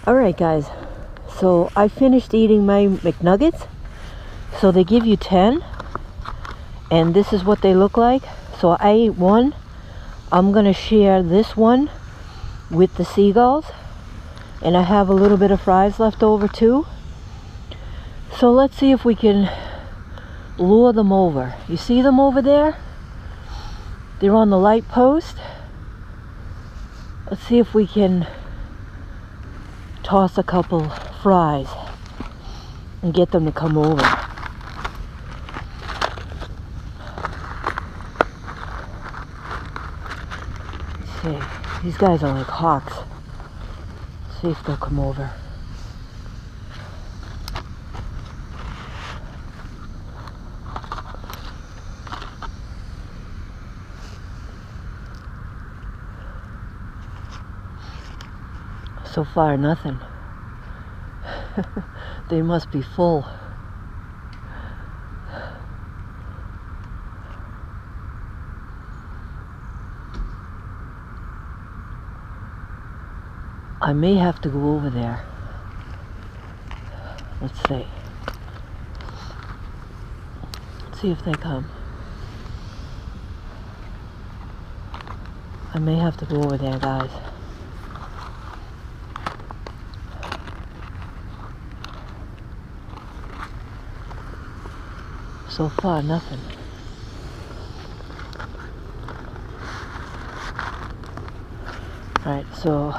Alright guys, so I finished eating my McNuggets. So they give you 10, and this is what they look like. So I ate one. I'm gonna share this one with the Seagulls, and I have a little bit of fries left over too. So let's see if we can lure them over. You see them over there? They're on the light post. Let's see if we can toss a couple fries and get them to come over. Let's see. These guys are like hawks. Let's see if they'll come over. So far, nothing. They must be full. I may have to go over there. Let's see. Let's see if they come. I may have to go over there, guys. So far, nothing. Alright, so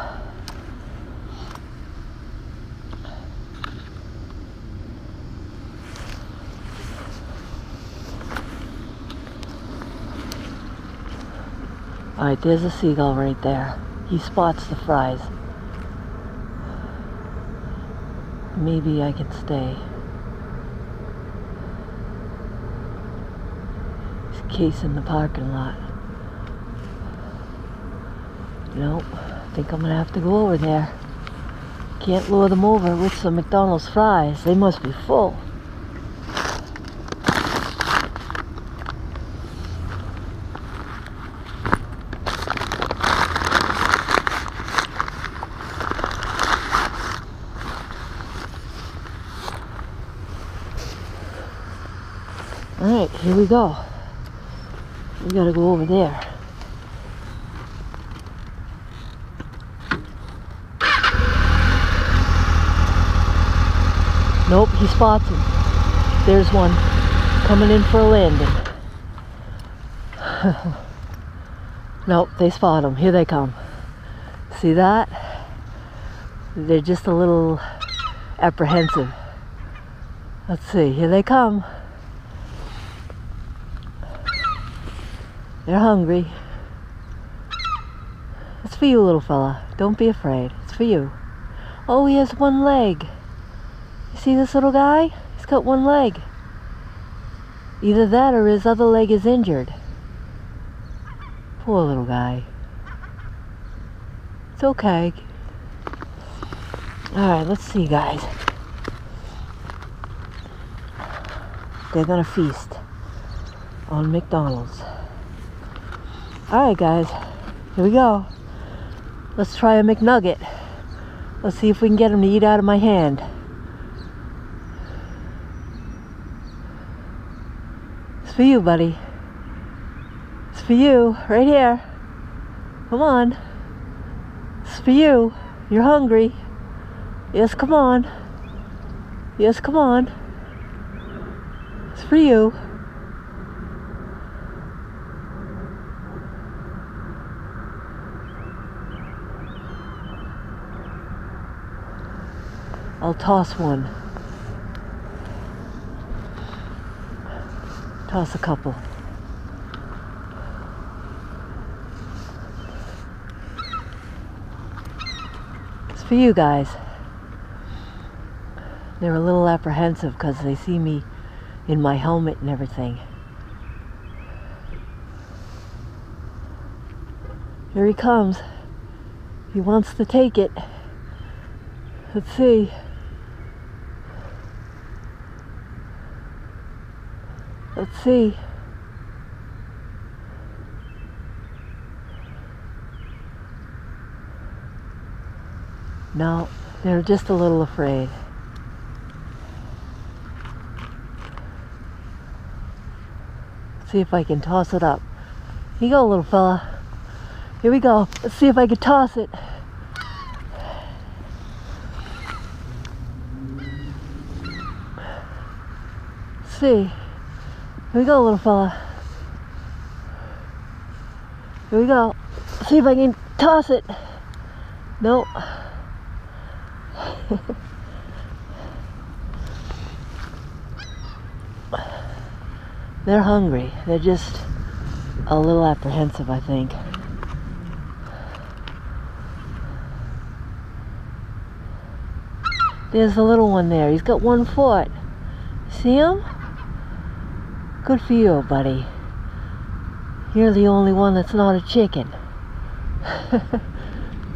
alright, there's a seagull right there. He spots the fries. Maybe I can stay. Case in the parking lot. Nope, I think I'm gonna have to go over there. Can't lure them over with some McDonald's fries. They must be full. Alright, here we go. We gotta go over there. Nope, he spots him. There's one coming in for a landing. Nope, they spot him. Here they come. See that? They're just a little apprehensive. Let's see, here they come. They're hungry. It's for you, little fella. Don't be afraid. It's for you. Oh, he has one leg. You see this little guy? He's got one leg. Either that or his other leg is injured. Poor little guy. It's okay. Alright, let's see, guys. They're gonna feast on McDonald's. Alright guys, here we go. Let's try a McNugget. Let's see if we can get him to eat out of my hand. It's for you, buddy. It's for you, right here. Come on. It's for you. You're hungry. Yes, come on. Yes, come on. It's for you. I'll toss one. Toss a couple. It's for you guys. They're a little apprehensive because they see me in my helmet and everything. Here he comes. He wants to take it. Let's see. Let's see. No, They're just a little afraid. See if I can toss it up. Here you go, little fella. Here we go. Let's see if I can toss it. Let's see. Here we go, little fella. Here we go. Let's see if I can toss it. Nope. They're hungry. They're just a little apprehensive, I think. There's the little one there. He's got 1 foot. See him? Good for you, buddy. You're the only one that's not a chicken.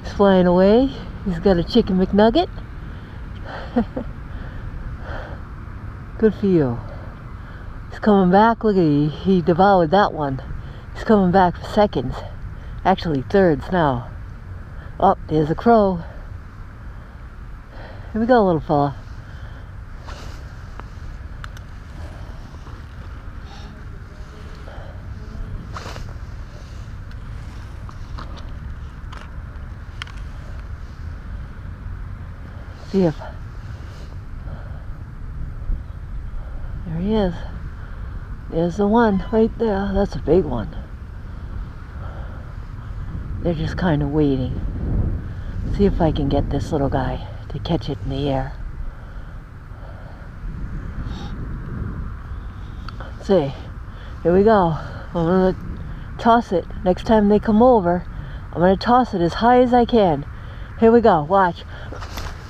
He's flying away. He's got a chicken McNugget. Good for you. He's coming back. Look at he devoured that one. He's coming back for seconds. Actually, thirds now. Oh, there's a crow. Here we go, little fella. See if... There he is. There's the one right there. That's a big one. They're just kind of waiting. See if I can get this little guy to catch it in the air. See, here we go. I'm gonna toss it. Next time they come over, I'm gonna toss it as high as I can. Here we go, watch.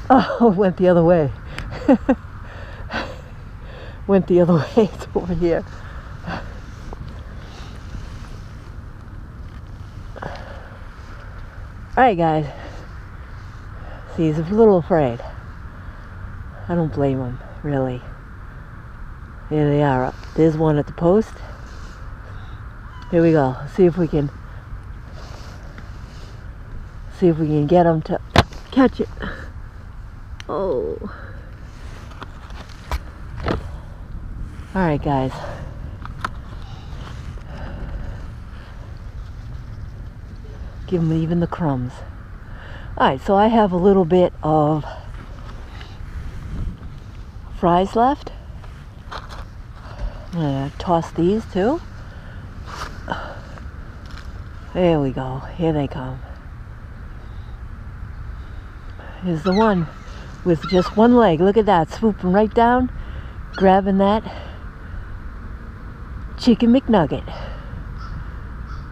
Oh, it went the other way. Went the other way, it's over here. Alright guys, see, he's a little afraid. I don't blame him, really. There they are. There's one at the post. Here we go. See if we can get him to catch it. Oh. Alright guys. Give him even the crumbs. Alright, so I have a little bit of fries left. I'm gonna toss these too. There we go. Here they come. Here's the one with just one leg. Look at that. Swooping right down, grabbing that chicken McNugget.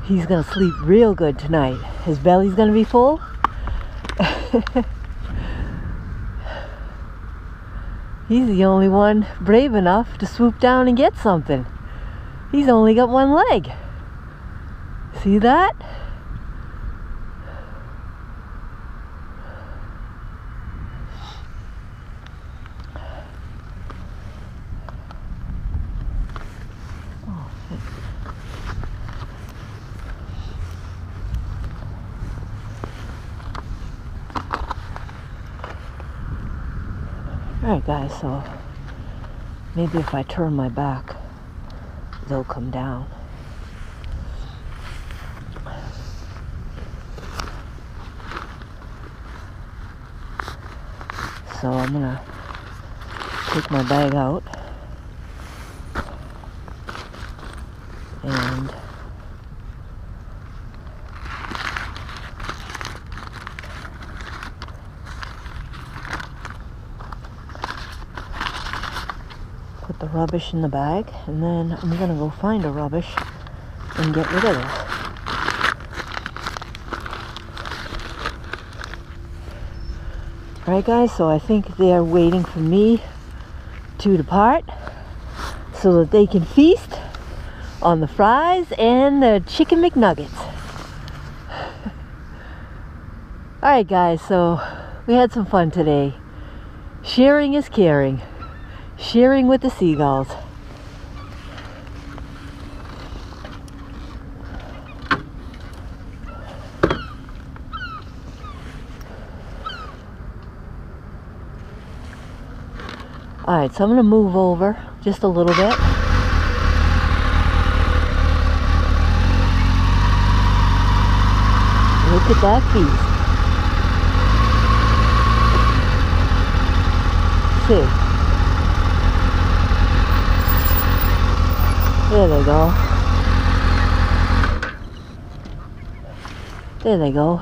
He's gonna sleep real good tonight. His belly's gonna be full. He's the only one brave enough to swoop down and get something. He's only got one leg. See that? Alright guys, so maybe if I turn my back, they'll come down. So I'm gonna take my bag out and put the rubbish in the bag, and then I'm gonna go find a rubbish and get rid of this. Alright guys, so I think they're waiting for me to depart so that they can feast on the fries and the chicken McNuggets. Alright guys, so we had some fun today. Sharing is caring. Sharing with the seagulls. Alright, so I'm going to move over just a little bit. Look at that beast. See. There they go. There they go.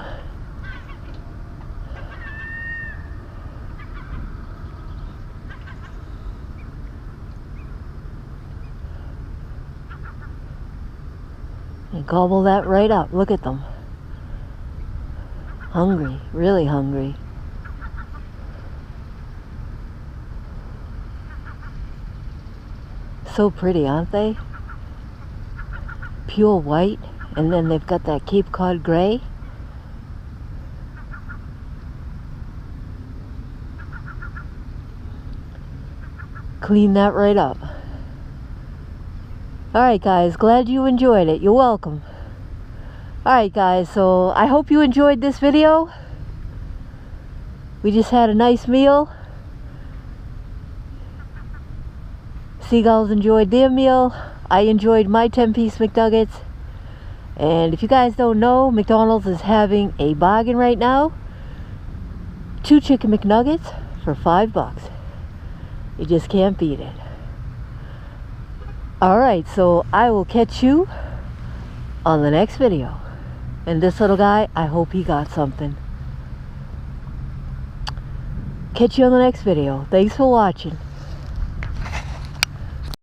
And gobble that right up. Look at them. Hungry, really hungry. So pretty, aren't they? Pure white, and then they've got that Cape Cod gray. Clean that right up. Alright guys, glad you enjoyed it. You're welcome. Alright guys, so I hope you enjoyed this video. We just had a nice meal. Seagulls enjoyed their meal. I enjoyed my 10-piece McNuggets. And if you guys don't know, McDonald's is having a bargain right now. 2 chicken McNuggets for $5. You just can't beat it. Alright, so I will catch you on the next video. And this little guy, I hope he got something. Catch you on the next video. Thanks for watching.